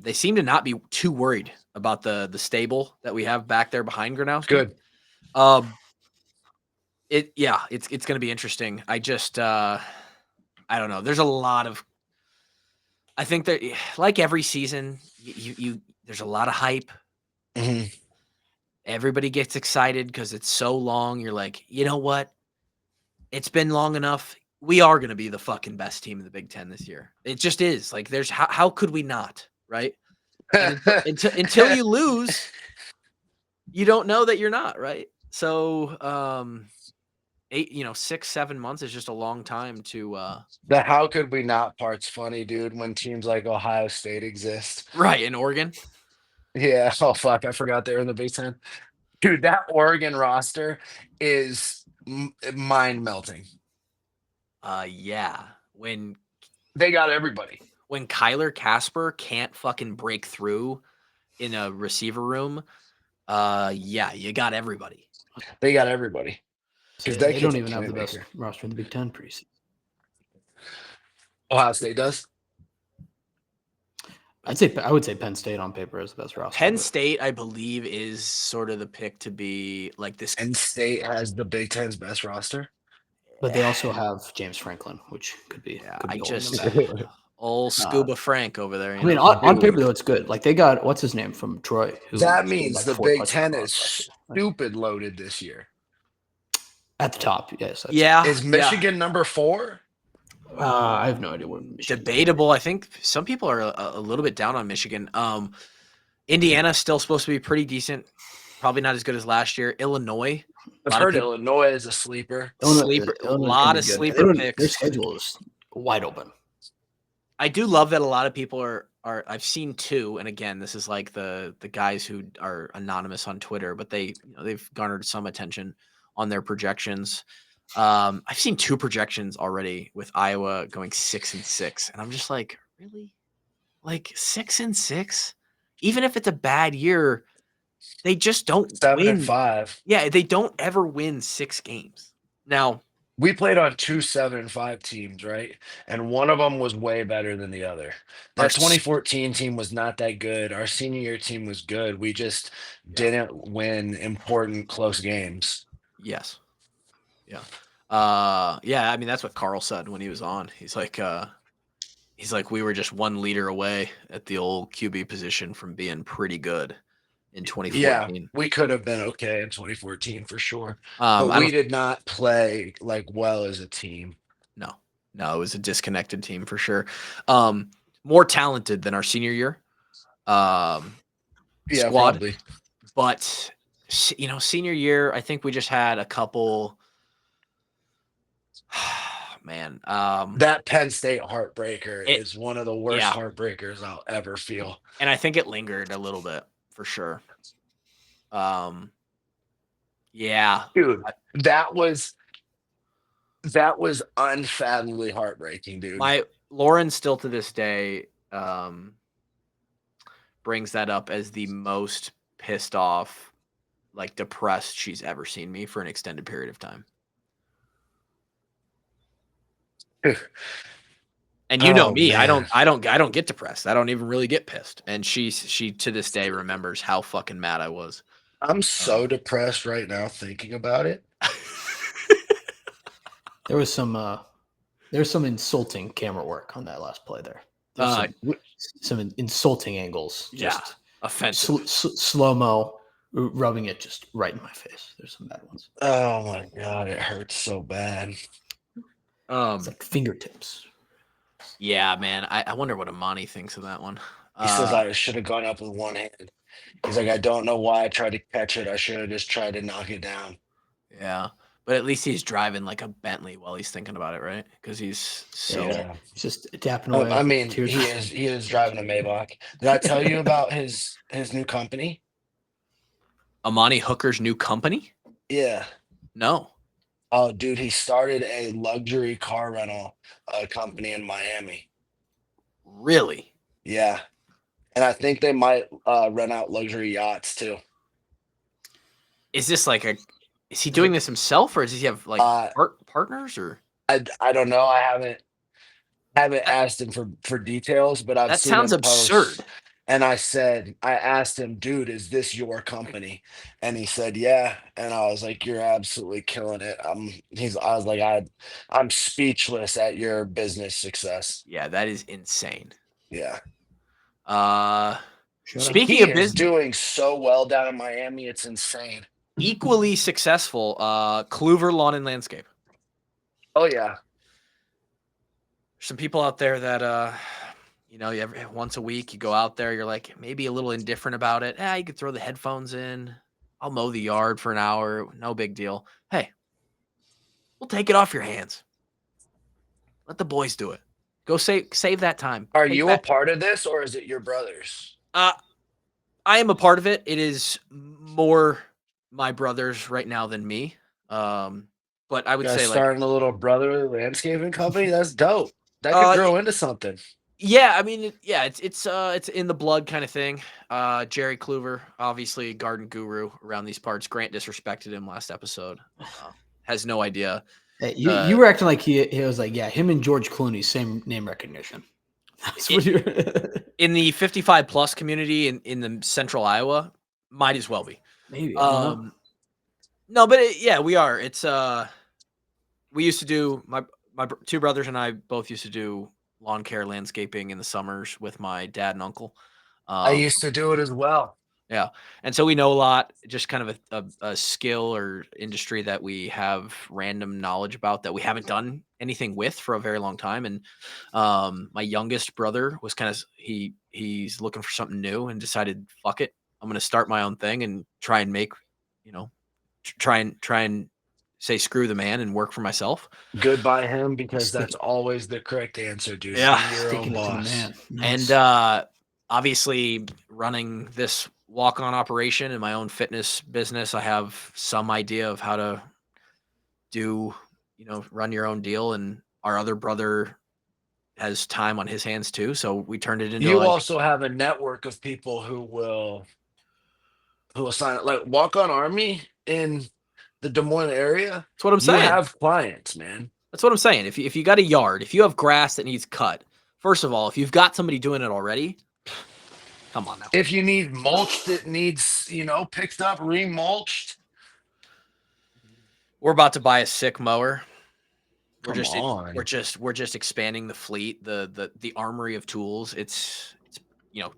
They seem to not be too worried about the stable that we have back there behind Gronowski. Good. It's going to be interesting. I just I don't know. There's a lot of. I think that like every season, there's a lot of hype. Mm-hmm. Everybody gets excited because it's so long. You're like, you know what? It's been long enough. We are going to be the fucking best team in the Big Ten this year. It just is. Like, there's how could we not, right? And until you lose, you don't know that you're not, right? So, 6, 7 months is just a long time to. The how could we not part's funny, dude. When teams like Ohio State exist, right in Oregon. Yeah. Oh fuck, I forgot they're in the Big Ten. Dude, that Oregon roster is mind melting. Yeah. When they got everybody. When Kyler Casper can't fucking break through in a receiver room, yeah, you got everybody. They got everybody. Because they don't even have the best roster in the Big Ten preseason. Ohio State does. I would say Penn State on paper is the best roster. Penn State, I believe, is sort of the pick to be like this. Penn State has the Big Ten's best roster, but they also have James Franklin, which could be. Yeah, could be I just old Scuba Frank over there. I mean, on paper though, it's good. Like they got what's his name from Troy. That means the Big Ten is stupid loaded this year. At the top, yes. Yeah. Is Michigan number 4? I have no idea what Michigan. Debatable. I think some people are a little bit down on Michigan. Indiana's still supposed to be pretty decent. Probably not as good as last year. Illinois. I've heard Illinois is a sleeper. A lot of sleeper picks. Their schedule is wide open. I do love that a lot of people are I've seen 2, and again, this is like the guys who are anonymous on Twitter, but they've garnered some attention on their projections. I've seen 2 projections already with Iowa going 6-6, and I'm just like, really? Like 6-6? Even if it's a bad year, they just don't 7-5. Yeah, they don't ever win 6 games. Now, we played on 2 7-5 teams, right? And one of them was way better than the other. That 2014 team was not that good. Our senior year team was good. We just didn't win important close games. Yes. Yeah. Yeah, I mean, that's what Carl said when he was on. He's like, we were just 1 leader away at the old QB position from being pretty good in 2014. Yeah, we could have been okay in 2014 for sure. But we did not play like well as a team. No, it was a disconnected team for sure. More talented than our senior year. Yeah, squad. Probably. But senior year, I think we just had a couple. Man, that Penn State heartbreaker is one of the worst heartbreakers I'll ever feel. And I think it lingered a little bit for sure. Yeah. Dude, that was unfathomably heartbreaking, dude. Lauren still to this day brings that up as the most pissed off, like depressed she's ever seen me for an extended period of time. And me, man. I don't get depressed. I don't even really get pissed. And she to this day remembers how fucking mad I was. I'm so depressed right now thinking about it. There was some insulting camera work on that last play there. Some insulting angles. Just offensive. Slow-mo, rubbing it just right in my face. There's some bad ones. Oh my God, it hurts so bad. It's like fingertips. Yeah, man. I wonder what Amani thinks of that one. He says I should have gone up with one hand. He's like, I don't know why I tried to catch it. I should have just tried to knock it down. Yeah. But at least he's driving like a Bentley while he's thinking about it, right? Because he's so Yeah. He's just tapping away. I mean, Tears. he is driving a Maybach. Did I tell you about his new company? Amani Hooker's new company? Yeah. No. Oh, dude, he started a luxury car rental company in Miami. Really? Yeah. And I think they might rent out luxury yachts too. Is this like is he doing this himself, or does he have like partners, or? I don't know. I haven't asked him for details, but I've That seen sounds him post. absurd. And I asked him, dude, is this your company? And he said, yeah. And I was like, you're absolutely killing it. I was like, I'm speechless at your business success. Yeah, that is insane. Yeah. Speaking He of is business, doing so well down in Miami. It's insane. equally successful, Kluver Lawn and Landscape. Oh yeah. Some people out there that once a week you go out there, you're like maybe a little indifferent about it. You could throw the headphones in. I'll mow the yard for an hour, no big deal. Hey, we'll take it off your hands. Let the boys do it. Go save that time. Are you a part of this, or is it your brother's? I am a part of it. It is more my brothers right now than me. But I would say starting a little brotherly landscaping company. That's dope. That could grow into something. Yeah, I mean, it's in the blood kind of thing. Jerry Kluver, obviously garden guru around these parts. Grant disrespected him last episode. Has no idea. Hey, you were acting like he was like, yeah, him and George Clooney, same name recognition. That's what you're in the 55 plus community in the central Iowa, might as well be. Maybe. I don't know. No, but we are. It's we used to do my two brothers and I both used to do lawn care landscaping in the summers with my dad and uncle. I used to do it as well. Yeah. And so we know a lot, just kind of a skill or industry that we have random knowledge about that we haven't done anything with for a very long time. And my youngest brother was he's looking for something new and decided, fuck it, I'm going to start my own thing and try and make, try and say screw the man and work for myself. Good by him, because that's always the correct answer, dude. Yeah. Be your own boss. Nice. And obviously running this walk-on operation in my own fitness business, I have some idea of how to do, run your own deal. And our other brother has time on his hands too. So we turned it into also have a network of people who will sign up, like Walk On Army in the Des Moines area. That's what I'm saying. You have clients, man. That's what I'm saying. If you got a yard, if you have grass that needs cut, first of all, if you've got somebody doing it already, come on now. If you need mulch that needs, picked up, remulched. We're about to buy a sick mower. We're just expanding the fleet, the armory of tools. It's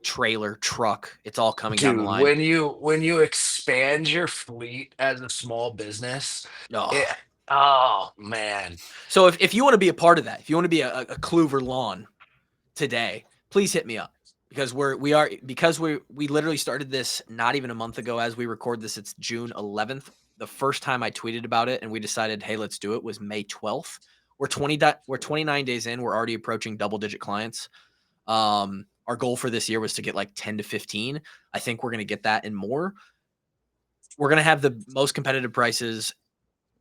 trailer, truck. It's all coming down the line. When you expand your fleet as a small business, oh man. So if you want to be a part of that, if you want to be a Kluver Lawn today, please hit me up. Because we literally started this not even a month ago. As we record this, it's June 11th. The first time I tweeted about it and we decided, hey, let's do it, was May 12th. We're 29 days in. We're already approaching double-digit clients. Our goal for this year was to get like 10 to 15. I think we're going to get that and more. We're going to have the most competitive prices.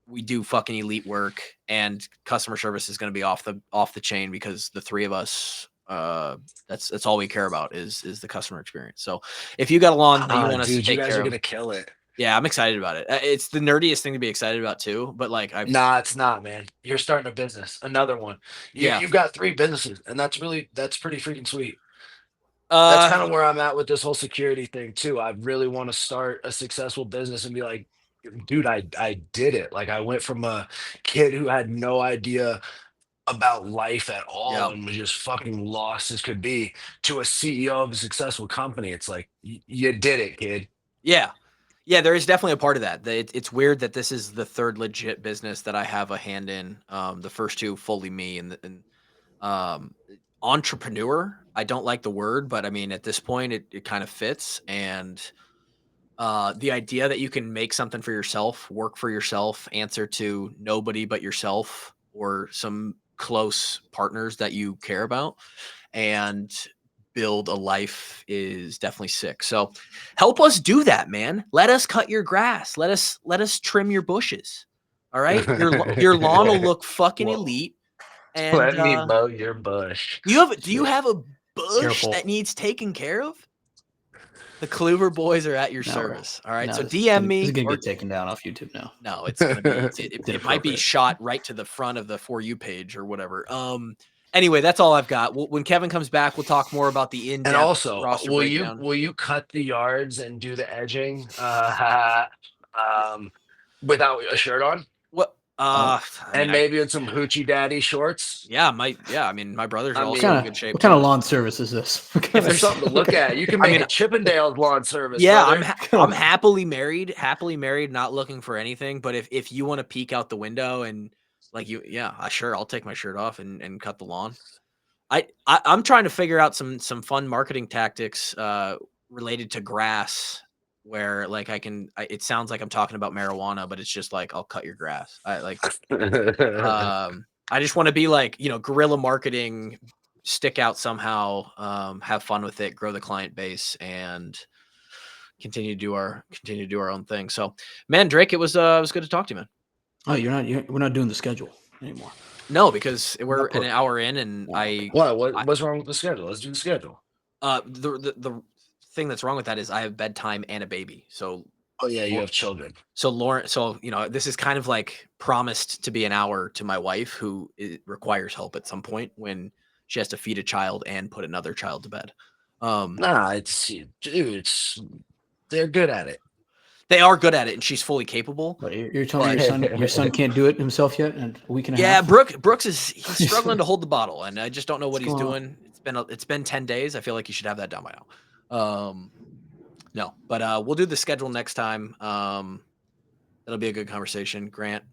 We do fucking elite work, and customer service is going to be off the chain, because the three of us, that's all we care about is the customer experience. So if you got a lawn that you want us to take care of, you guys are going to kill it. Yeah, I'm excited about it. It's the nerdiest thing to be excited about too, but like it's not, man. You're starting a business, another one. You've got 3 businesses, and that's pretty freaking sweet. That's kind of where I'm at with this whole security thing too. I really want to start a successful business and be like, dude, I did it. Like, I went from a kid who had no idea about life at all and was just fucking lost as could be, to a CEO of a successful company. It's like, you did it, kid. Yeah, there is definitely a part of that. It's weird that this is the third legit business that I have a hand in. The first two fully me, and entrepreneur. I don't like the word, but I mean, at this point, it kind of fits. And the idea that you can make something for yourself, work for yourself, answer to nobody but yourself or some close partners that you care about, and build a life is definitely sick. So help us do that, man. Let us cut your grass. Let us trim your bushes. All right. Your lawn will look fucking Whoa. elite. And Let me mow your bush. do you have a bush Careful. that needs taken care of? The Kluver boys are at your No, service. All right. No, So this DM This me. is gonna Or get taken down off YouTube now. no, it's gonna be. It might be Inappropriate. shot right to the front of the For You page or whatever. Anyway, that's all I've got. When Kevin comes back, we'll talk more about the in-depth And also, roster will breakdown. you cut the yards and do the edging without a shirt on? What? I And mean, maybe with some hoochie daddy shorts? yeah, I mean, my brothers are I also mean, in good shape. What kind too. of lawn service is this? What kind If of- There's something to look at. You can I make mean, a Chippendales lawn service. Yeah, brother. I'm happily married, not looking for anything. But if you want to peek out the window and like sure, I'll take my shirt off and cut the lawn. I'm trying to figure out some fun marketing tactics related to grass, where like it sounds like I'm talking about marijuana, but it's just like I'll cut your grass. I just want to be like, guerrilla marketing, stick out somehow, have fun with it, grow the client base, and continue to do our own thing. So, man, Drake, it was good to talk to you, man. Oh, we're not doing the schedule anymore. No, because we're an hour in, and What's wrong with the schedule? Let's do the schedule. The thing that's wrong with that is I have bedtime and a baby. So Oh yeah, you have children. So Lauren, this is kind of like promised to be an hour to my wife, who requires help at some point when she has to feed a child and put another child to bed. Nah, they're good at it. They are good at it, and she's fully capable. But you're telling me your son can't do it himself yet, and a week and a half. Brooks he's struggling to hold the bottle, and I just don't know what he's doing. It's been 10 days. I feel like you should have that done by now. No, but we'll do the schedule next time. That'll be a good conversation. Grant,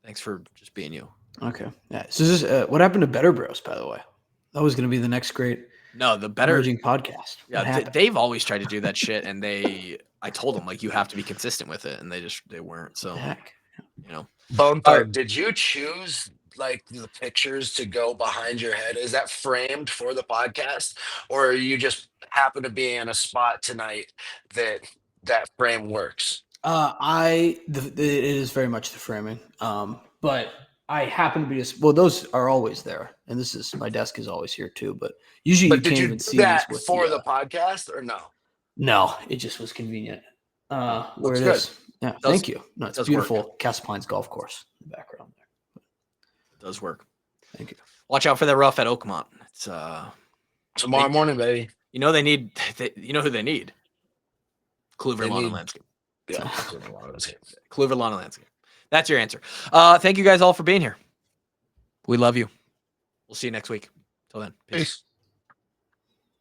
thanks for just being you. Okay. Yeah. So this what happened to Better Bros, by the way? That was going to be the next great the Better emerging podcast. Yeah, they've always tried to do that shit, and I told them like you have to be consistent with it, and they weren't. So heck. Bone Thug, did you choose like the pictures to go behind your head? Is that framed for the podcast, or you just happen to be in a spot tonight that frame works? It is very much the framing. But I happen to be those are always there, and my desk is always here too. But usually, But you did can't you even do see that these with for the podcast or no? No, it just was convenient. Where Looks it good. is. Yeah, thank you. No, it's beautiful. Cast Pines Golf Course in the background there. It does work. Thank you. Watch out for the rough at Oakmont. It's tomorrow morning, baby. They need. You know who they need? Kluver Lawn and Landscape. Yeah, Kluver Lawn and Landscape. That's your answer. Thank you guys all for being here. We love you. We'll see you next week. Till then, peace.